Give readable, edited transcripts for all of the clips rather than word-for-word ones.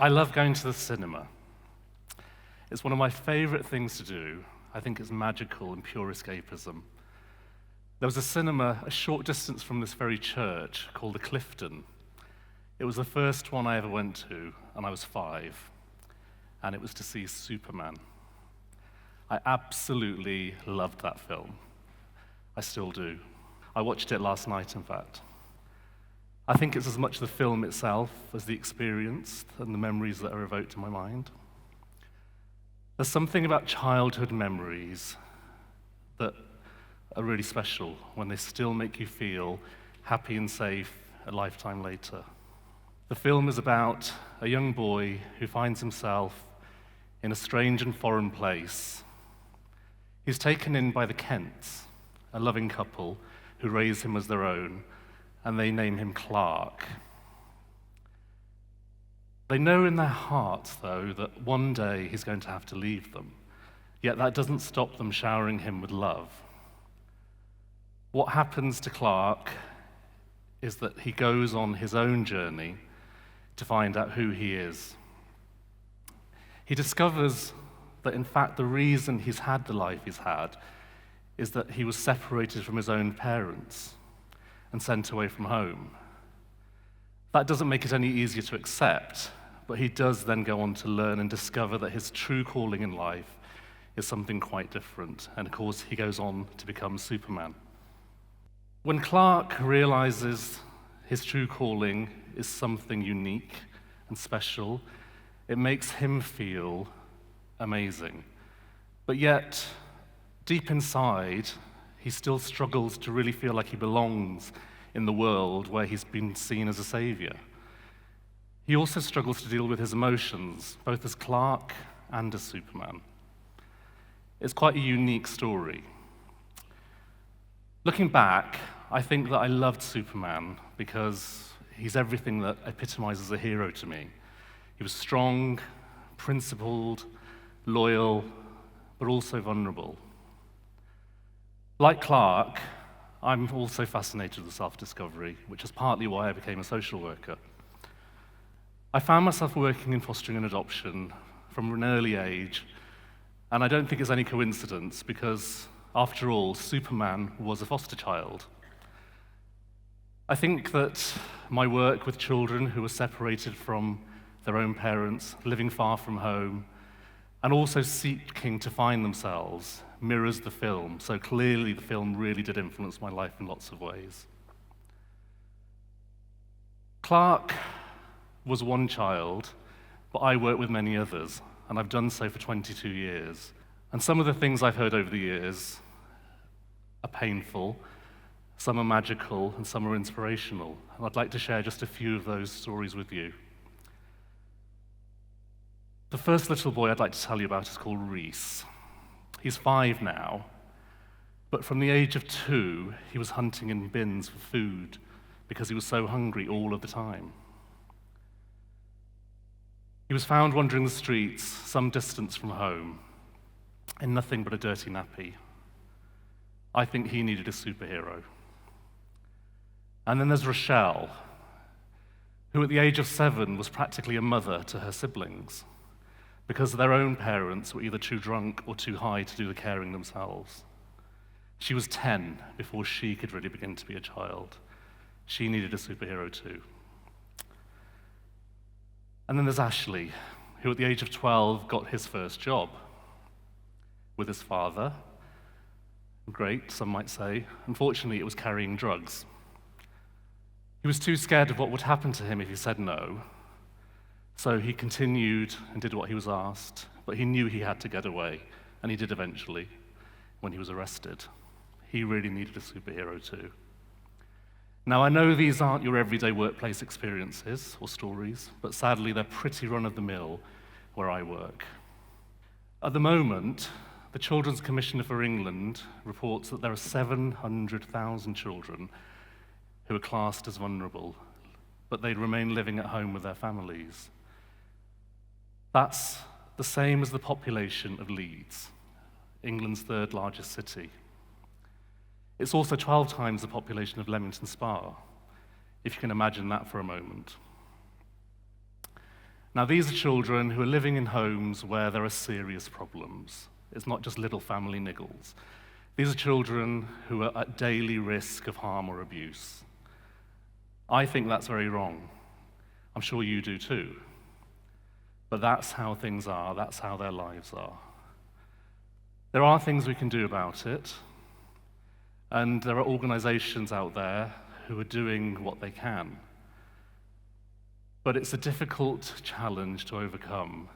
I love going to the cinema. It's one of my favorite things to do. I think it's magical and pure escapism. There was a cinema a short distance from this very church called the Clifton. It was the first one I ever went to, and I was 5, and it was to see Superman. I absolutely loved that film. I still do. I watched it last night, in fact. I think it's as much the film itself as the experience and the memories that are evoked in my mind. There's something about childhood memories that are really special when they still make you feel happy and safe a lifetime later. The film is about a young boy who finds himself in a strange and foreign place. He's taken in by the Kents, a loving couple who raise him as their own, and they name him Clark. They know in their hearts, though, that one day he's going to have to leave them, yet that doesn't stop them showering him with love. What happens to Clark is that he goes on his own journey to find out who he is. He discovers that, in fact, the reason he's had the life he's had is that he was separated from his own parents and sent away from home. That doesn't make it any easier to accept, but he does then go on to learn and discover that his true calling in life is something quite different, and of course he goes on to become Superman. When Clark realizes his true calling is something unique and special, it makes him feel amazing. But yet, deep inside, he still struggles to really feel like he belongs in the world where he's been seen as a savior. He also struggles to deal with his emotions, both as Clark and as Superman. It's quite a unique story. Looking back, I think that I loved Superman because he's everything that epitomizes a hero to me. He was strong, principled, loyal, but also vulnerable. Like Clark, I'm also fascinated with self-discovery, which is partly why I became a social worker. I found myself working in fostering and adoption from an early age, and I don't think it's any coincidence because, after all, Superman was a foster child. I think that my work with children who were separated from their own parents, living far from home, and also seeking to find themselves mirrors the film. So clearly the film really did influence my life in lots of ways. Clark was one child, but I work with many others, and I've done so for 22 years. And some of the things I've heard over the years are painful, some are magical, and some are inspirational. And I'd like to share just a few of those stories with you. The first little boy I'd like to tell you about is called Reese. He's 5 now, but from the age of 2, he was hunting in bins for food because he was so hungry all of the time. He was found wandering the streets some distance from home in nothing but a dirty nappy. I think he needed a superhero. And then there's Rochelle, who at the age of 7 was practically a mother to her siblings, because their own parents were either too drunk or too high to do the caring themselves. She was 10 before she could really begin to be a child. She needed a superhero too. And then there's Ashley, who at the age of 12 got his first job with his father. Great, some might say. Unfortunately, it was carrying drugs. He was too scared of what would happen to him if he said no, so he continued and did what he was asked, but he knew he had to get away, and he did eventually when he was arrested. He really needed a superhero too. Now, I know these aren't your everyday workplace experiences or stories, but sadly, they're pretty run-of-the-mill where I work. At the moment, the Children's Commissioner for England reports that there are 700,000 children who are classed as vulnerable, but they remain living at home with their families. That's the same as the population of Leeds, England's 3rd largest city. It's also 12 times the population of Leamington Spa, if you can imagine that for a moment. Now, these are children who are living in homes where there are serious problems. It's not just little family niggles. These are children who are at daily risk of harm or abuse. I think that's very wrong. I'm sure you do too. But that's how things are, that's how their lives are. There are things we can do about it, and there are organizations out there who are doing what they can. But it's a difficult challenge to overcome.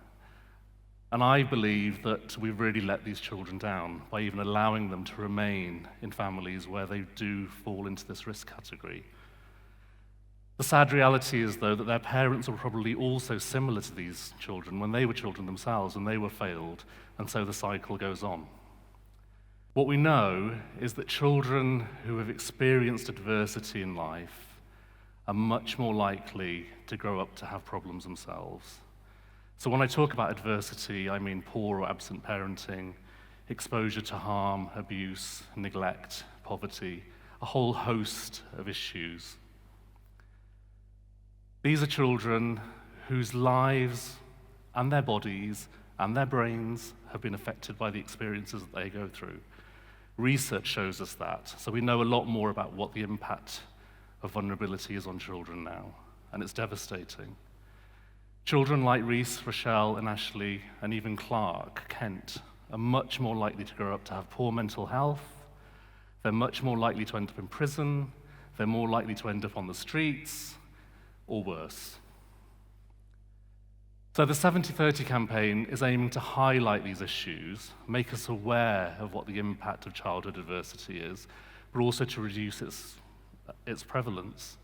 And I believe that we've really let these children down by even allowing them to remain in families where they do fall into this risk category. The sad reality is, though, that their parents were probably also similar to these children when they were children themselves and they were failed, and so the cycle goes on. What we know is that children who have experienced adversity in life are much more likely to grow up to have problems themselves. So when I talk about adversity, I mean poor or absent parenting, exposure to harm, abuse, neglect, poverty, a whole host of issues. These are children whose lives and their bodies and their brains have been affected by the experiences that they go through. Research shows us that, so we know a lot more about what the impact of vulnerability is on children now, and it's devastating. Children like Reese, Rochelle, and Ashley, and even Clark, Kent, are much more likely to grow up to have poor mental health. They're much more likely to end up in prison. They're more likely to end up on the streets, or worse. So the 70/30 campaign is aiming to highlight these issues, make us aware of what the impact of childhood adversity is, but also to reduce its prevalence.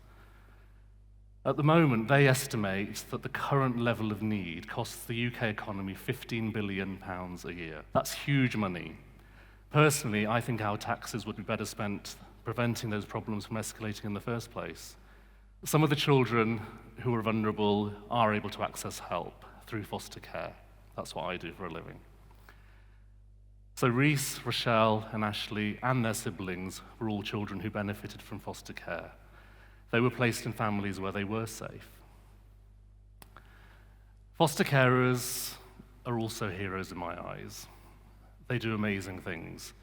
At the moment, they estimate that the current level of need costs the UK economy £15 billion a year. That's huge money. Personally, I think our taxes would be better spent preventing those problems from escalating in the first place. Some of the children who are vulnerable are able to access help through foster care. That's what I do for a living. So Reese, Rochelle, and Ashley, and their siblings were all children who benefited from foster care. They were placed in families where they were safe. Foster carers are also heroes in my eyes. They do amazing things.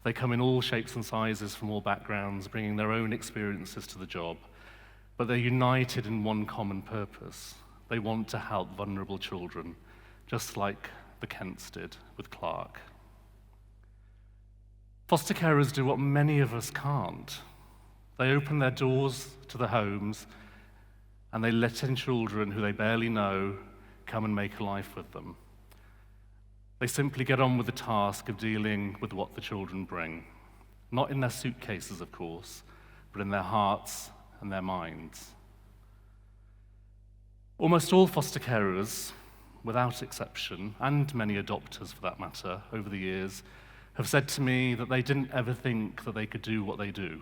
They come in all shapes and sizes from all backgrounds, bringing their own experiences to the job, but they're united in one common purpose. They want to help vulnerable children, just like the Kents did with Clark. Foster carers do what many of us can't. They open their doors to the homes and they let in children who they barely know come and make a life with them. They simply get on with the task of dealing with what the children bring. Not in their suitcases, of course, but in their hearts and their minds. Almost all foster carers, without exception, and many adopters for that matter, over the years, have said to me that they didn't ever think that they could do what they do.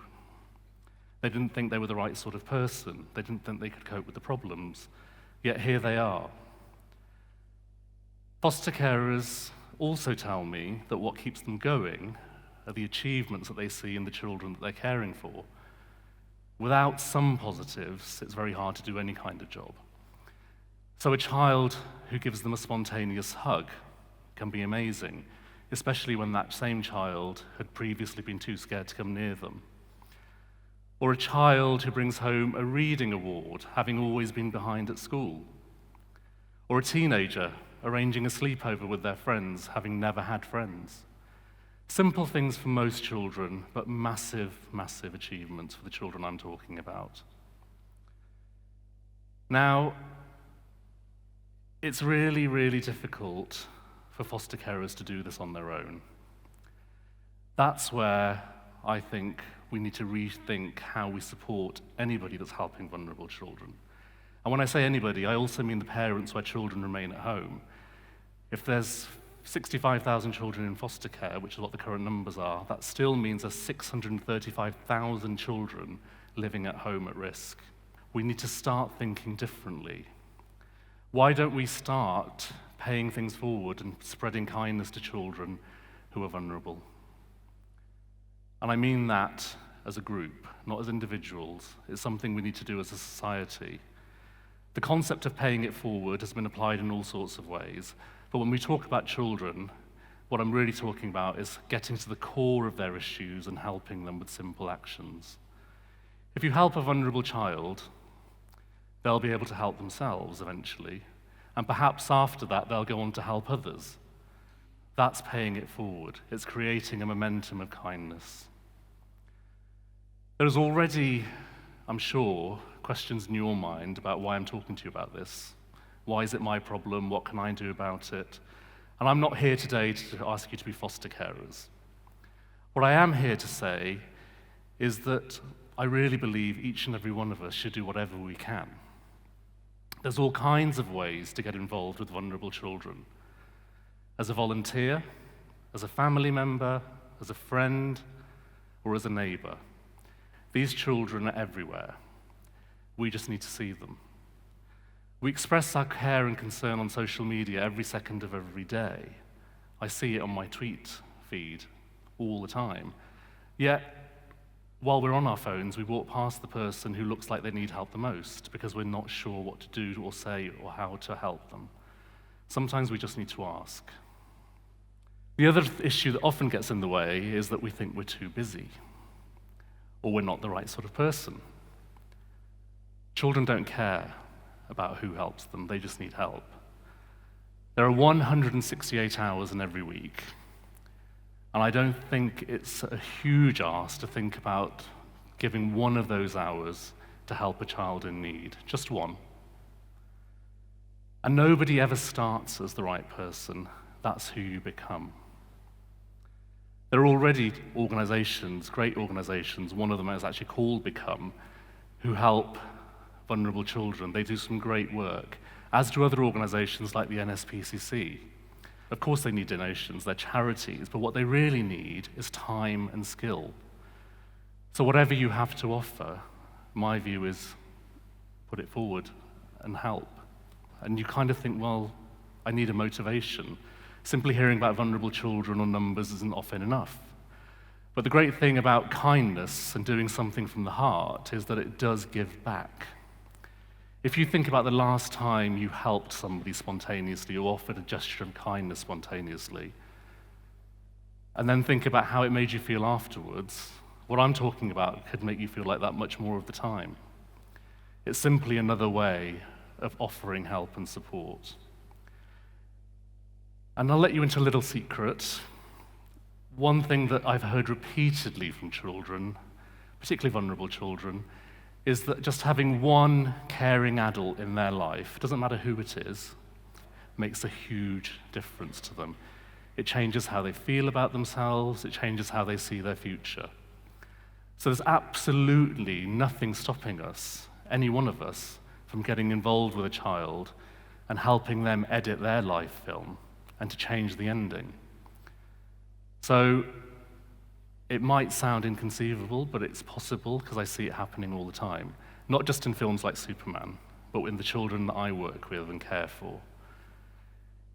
They didn't think they were the right sort of person. They didn't think they could cope with the problems. Yet here they are. Foster carers also tell me that what keeps them going are the achievements that they see in the children that they're caring for. Without some positives, it's very hard to do any kind of job. So a child who gives them a spontaneous hug can be amazing, especially when that same child had previously been too scared to come near them. Or a child who brings home a reading award, having always been behind at school. Or a teenager arranging a sleepover with their friends, having never had friends. Simple things for most children, but massive, massive achievements for the children I'm talking about. Now, it's really, really difficult for foster carers to do this on their own. That's where I think we need to rethink how we support anybody that's helping vulnerable children. And when I say anybody, I also mean the parents where children remain at home. If there's 65,000 children in foster care, which is what the current numbers are, that still means there's 635,000 children living at home at risk. We need to start thinking differently. Why don't we start paying things forward and spreading kindness to children who are vulnerable? And I mean that as a group, not as individuals. It's something we need to do as a society. The concept of paying it forward has been applied in all sorts of ways, but when we talk about children, what I'm really talking about is getting to the core of their issues and helping them with simple actions. If you help a vulnerable child, they'll be able to help themselves eventually, and perhaps after that they'll go on to help others. That's paying it forward. It's creating a momentum of kindness. There's already, I'm sure, questions in your mind about why I'm talking to you about this. Why is it my problem? What can I do about it? And I'm not here today to ask you to be foster carers. What I am here to say is that I really believe each and every one of us should do whatever we can. There's all kinds of ways to get involved with vulnerable children. As a volunteer, as a family member, as a friend, or as a neighbor. These children are everywhere. We just need to see them. We express our care and concern on social media every second of every day. I see it on my tweet feed all the time. Yet, while we're on our phones, we walk past the person who looks like they need help the most because we're not sure what to do or say or how to help them. Sometimes we just need to ask. The other issue that often gets in the way is that we think we're too busy or we're not the right sort of person. Children don't care about who helps them, they just need help. There are 168 hours in every week, and I don't think it's a huge ask to think about giving one of those hours to help a child in need, just one. And nobody ever starts as the right person, that's who you become. There are already organizations, great organizations, one of them is actually called Become, who help vulnerable children. They do some great work, as do other organizations like the NSPCC. Of course they need donations, they're charities, but what they really need is time and skill. So whatever you have to offer, my view is put it forward and help. And you kind of think, well, I need a motivation. Simply hearing about vulnerable children or numbers isn't often enough. But the great thing about kindness and doing something from the heart is that it does give back. If you think about the last time you helped somebody spontaneously or offered a gesture of kindness spontaneously, and then think about how it made you feel afterwards, what I'm talking about could make you feel like that much more of the time. It's simply another way of offering help and support. And I'll let you into a little secret. One thing that I've heard repeatedly from children, particularly vulnerable children, is that just having one caring adult in their life, doesn't matter who it is, makes a huge difference to them. It changes how they feel about themselves, it changes how they see their future. So there's absolutely nothing stopping us, any one of us, from getting involved with a child and helping them edit their life film and to change the ending. So it might sound inconceivable, but it's possible because I see it happening all the time. Not just in films like Superman, but in the children that I work with and care for.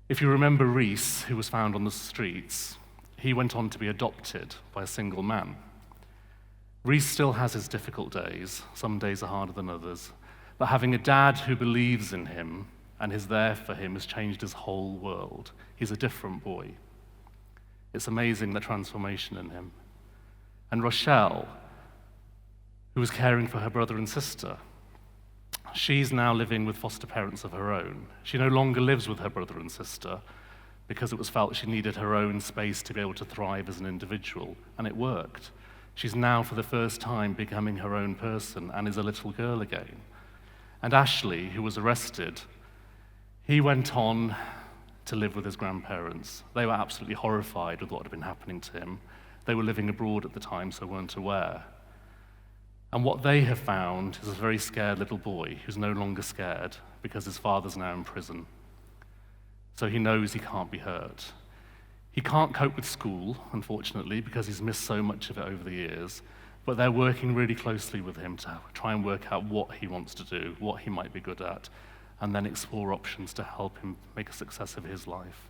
If you remember Reese, who was found on the streets, he went on to be adopted by a single man. Reese still has his difficult days. Some days are harder than others. But having a dad who believes in him and is there for him has changed his whole world. He's a different boy. It's amazing the transformation in him. And Rochelle, who was caring for her brother and sister, she's now living with foster parents of her own. She no longer lives with her brother and sister because it was felt she needed her own space to be able to thrive as an individual, and it worked. She's now, for the first time, becoming her own person and is a little girl again. And Ashley, who was arrested, he went on to live with his grandparents. They were absolutely horrified with what had been happening to him. They were living abroad at the time, so weren't aware. And what they have found is a very scared little boy who's no longer scared because his father's now in prison. So he knows he can't be hurt. He can't cope with school, unfortunately, because he's missed so much of it over the years, but they're working really closely with him to try and work out what he wants to do, what he might be good at, and then explore options to help him make a success of his life.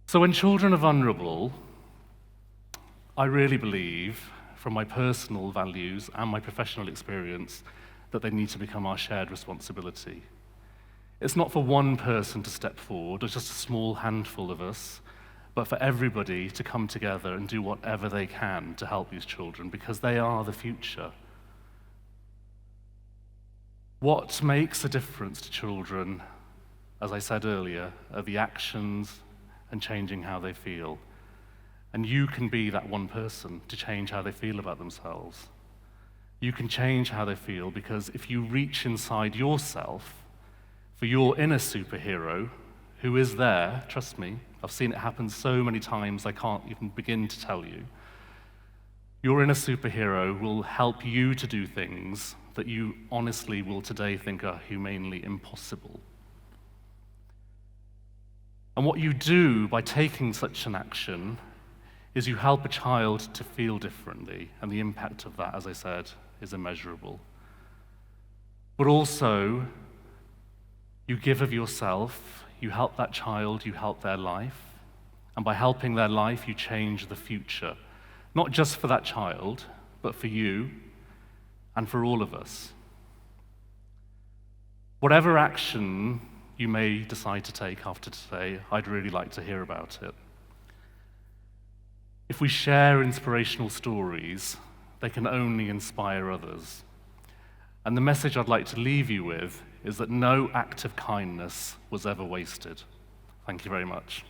So when children are vulnerable, I really believe, from my personal values and my professional experience, that they need to become our shared responsibility. It's not for one person to step forward, or just a small handful of us, but for everybody to come together and do whatever they can to help these children, because they are the future. What makes a difference to children, as I said earlier, are the actions and changing how they feel. And you can be that one person to change how they feel about themselves. You can change how they feel, because if you reach inside yourself for your inner superhero, who is there, trust me, I've seen it happen so many times I can't even begin to tell you. Your inner superhero will help you to do things that you honestly will today think are humanely impossible. And what you do by taking such an action is you help a child to feel differently, and the impact of that, as I said, is immeasurable. But also, you give of yourself, you help that child, you help their life, and by helping their life, you change the future, not just for that child, but for you and for all of us. Whatever action you may decide to take after today, I'd really like to hear about it. If we share inspirational stories, they can only inspire others. And the message I'd like to leave you with is that no act of kindness was ever wasted. Thank you very much.